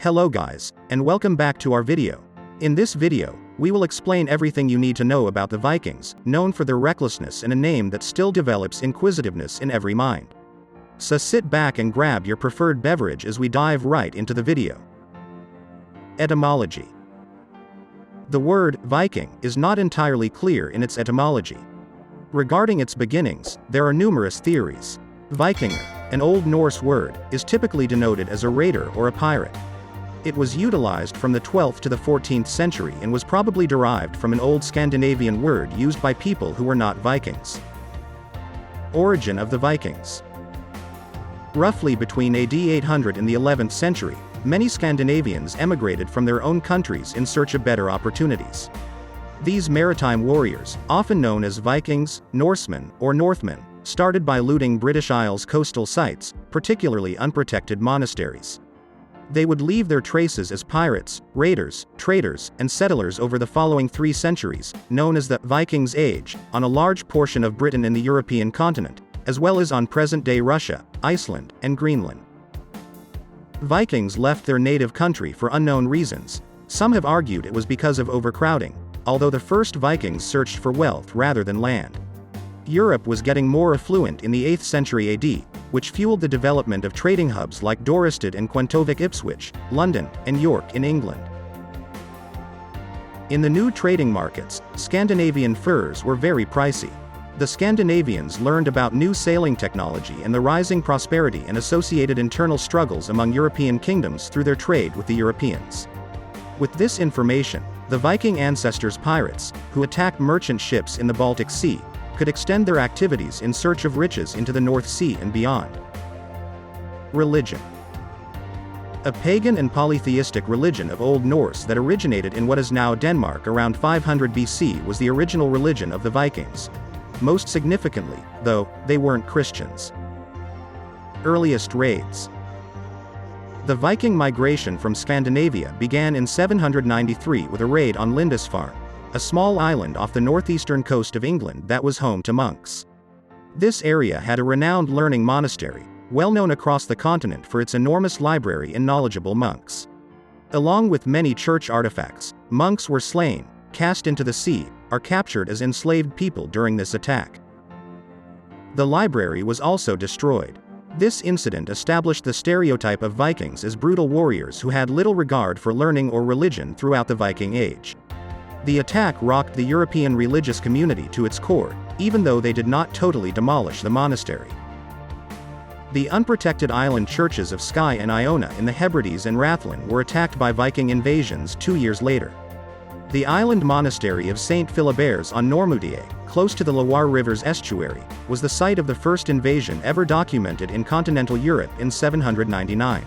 Hello guys, and welcome back to our video. In this video, we will explain everything you need to know about the Vikings, known for their recklessness and a name that still develops inquisitiveness in every mind. So sit back and grab your preferred beverage as we dive right into the video. Etymology. The word Viking is not entirely clear in its etymology. Regarding its beginnings, there are numerous theories. Vikinger, an Old Norse word, is typically denoted as a raider or a pirate. It was utilized from the 12th to the 14th century and was probably derived from an old Scandinavian word used by people who were not Vikings. Origin of the Vikings. Roughly between AD 800 and the 11th century, many Scandinavians emigrated from their own countries in search of better opportunities. These maritime warriors, often known as Vikings, Norsemen, or Northmen, started by looting British Isles coastal sites, particularly unprotected monasteries. They would leave their traces as pirates, raiders, traders, and settlers over the following 3 centuries, known as the Viking Age, on a large portion of Britain and the European continent, as well as on present-day Russia, Iceland, and Greenland. Vikings left their native country for unknown reasons. Some have argued it was because of overcrowding, although the first Vikings searched for wealth rather than land. Europe was getting more affluent in the 8th century AD, which fueled the development of trading hubs like Dorestad and Quentovic Ipswich, London, and York in England. In the new trading markets, Scandinavian furs were very pricey. The Scandinavians learned about new sailing technology and the rising prosperity and associated internal struggles among European kingdoms through their trade with the Europeans. With this information, the Viking ancestors' pirates, who attacked merchant ships in the Baltic Sea, could extend their activities in search of riches into the North Sea and beyond. Religion. A pagan and polytheistic religion of Old Norse that originated in what is now Denmark around 500 BC was the original religion of the Vikings. Most significantly, though, they weren't Christians. Earliest raids. The Viking migration from Scandinavia began in 793 with a raid on Lindisfarne, a small island off the northeastern coast of England that was home to monks. This area had a renowned learning monastery, well known across the continent for its enormous library and knowledgeable monks. Along with many church artifacts, monks were slain, cast into the sea, or captured as enslaved people during this attack. The library was also destroyed. This incident established the stereotype of Vikings as brutal warriors who had little regard for learning or religion throughout the Viking Age. The attack rocked the European religious community to its core, even though they did not totally demolish the monastery. The unprotected island churches of Skye and Iona in the Hebrides and Rathlin were attacked by Viking invasions 2 years later. The island monastery of St. Philibert on Normudier, close to the Loire River's estuary, was the site of the first invasion ever documented in continental Europe in 799.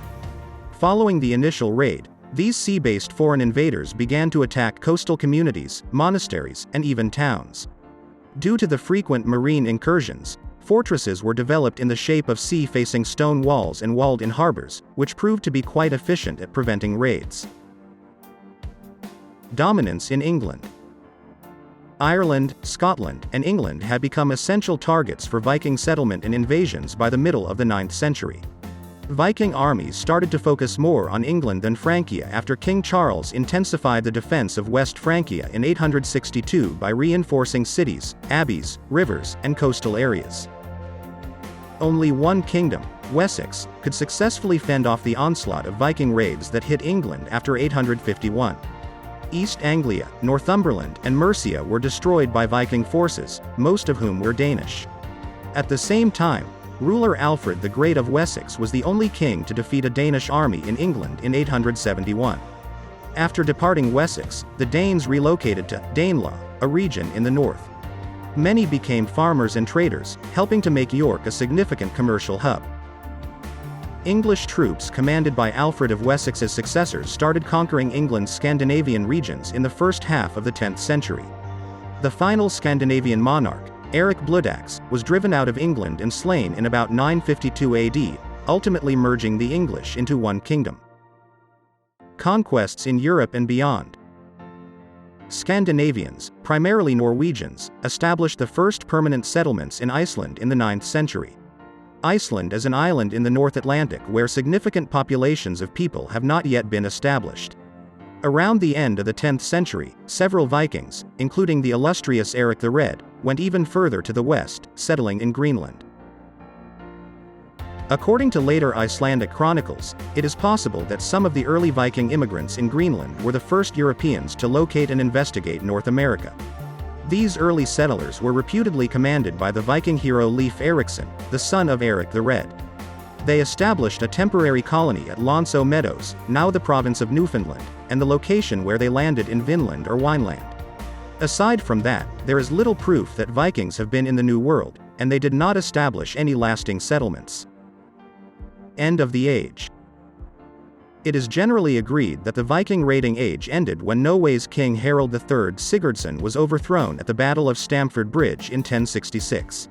Following the initial raid, these sea-based foreign invaders began to attack coastal communities, monasteries, and even towns. Due to the frequent marine incursions, fortresses were developed in the shape of sea-facing stone walls and walled-in harbors, which proved to be quite efficient at preventing raids. Dominance in England. Ireland, Scotland, and England had become essential targets for Viking settlement and invasions by the middle of the 9th century. Viking armies started to focus more on England than Francia after King Charles intensified the defense of West Francia in 862 by reinforcing cities, abbeys, rivers, and coastal areas. Only one kingdom, Wessex, could successfully fend off the onslaught of Viking raids that hit England after 851. East Anglia, Northumberland, and Mercia were destroyed by Viking forces, most of whom were Danish. At the same time, ruler Alfred the Great of Wessex was the only king to defeat a Danish army in England in 871. After departing Wessex, the Danes relocated to Danelaw, a region in the north. Many became farmers and traders, helping to make York a significant commercial hub. English troops commanded by Alfred of Wessex's successors started conquering England's Scandinavian regions in the first half of the 10th century. The final Scandinavian monarch, Eric Bloodaxe, was driven out of England and slain in about 952 AD, ultimately merging the English into one kingdom. Conquests in Europe and beyond. Scandinavians, primarily Norwegians, established the first permanent settlements in Iceland in the 9th century. Iceland is an island in the North Atlantic where significant populations of people have not yet been established. Around the end of the 10th century, several Vikings, including the illustrious Eric the Red, went even further to the west, settling in Greenland. According to later Icelandic chronicles, it is possible that some of the early Viking immigrants in Greenland were the first Europeans to locate and investigate North America. These early settlers were reputedly commanded by the Viking hero Leif Erikson, the son of Eric the Red. They established a temporary colony at Lonso Meadows, now the province of Newfoundland, and the location where they landed in Vinland or Wineland. Aside from that, there is little proof that Vikings have been in the New World, and they did not establish any lasting settlements. End of the age. It is generally agreed that the Viking raiding age ended when Norway's King Harald III Sigurdsson was overthrown at the Battle of Stamford Bridge in 1066.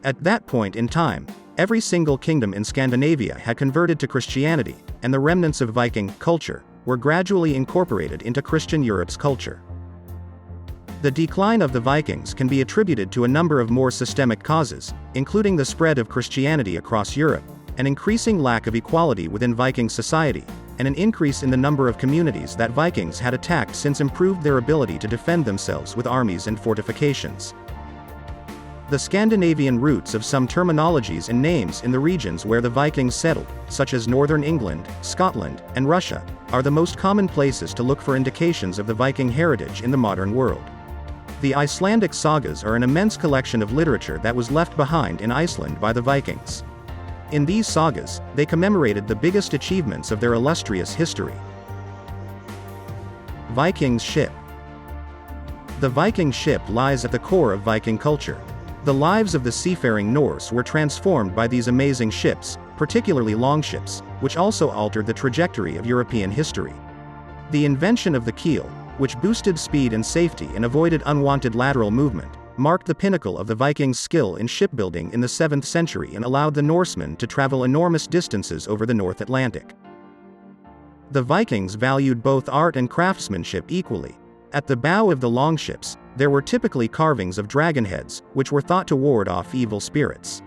At that point in time, every single kingdom in Scandinavia had converted to Christianity, and the remnants of Viking culture were gradually incorporated into Christian Europe's culture. The decline of the Vikings can be attributed to a number of more systemic causes, including the spread of Christianity across Europe, an increasing lack of equality within Viking society, and an increase in the number of communities that Vikings had attacked since improved their ability to defend themselves with armies and fortifications. The Scandinavian roots of some terminologies and names in the regions where the Vikings settled, such as northern England, Scotland, and Russia, are the most common places to look for indications of the Viking heritage in the modern world. The Icelandic sagas are an immense collection of literature that was left behind in Iceland by the Vikings. In these sagas, they commemorated the biggest achievements of their illustrious history. Viking's ship. The Viking ship lies at the core of Viking culture. The lives of the seafaring Norse were transformed by these amazing ships, particularly longships, which also altered the trajectory of European history. The invention of the keel, which boosted speed and safety and avoided unwanted lateral movement, marked the pinnacle of the Vikings' skill in shipbuilding in the 7th century and allowed the Norsemen to travel enormous distances over the North Atlantic. The Vikings valued both art and craftsmanship equally. At the bow of the longships, there were typically carvings of dragon heads, which were thought to ward off evil spirits.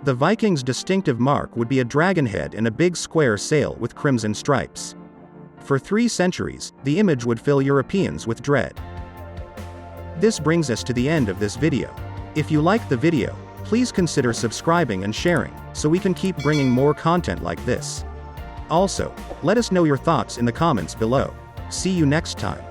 The Vikings' distinctive mark would be a dragon head and a big square sail with crimson stripes. For 3 centuries, the image would fill Europeans with dread. This brings us to the end of this video. If you liked the video, please consider subscribing and sharing, so we can keep bringing more content like this. Also, let us know your thoughts in the comments below. See you next time.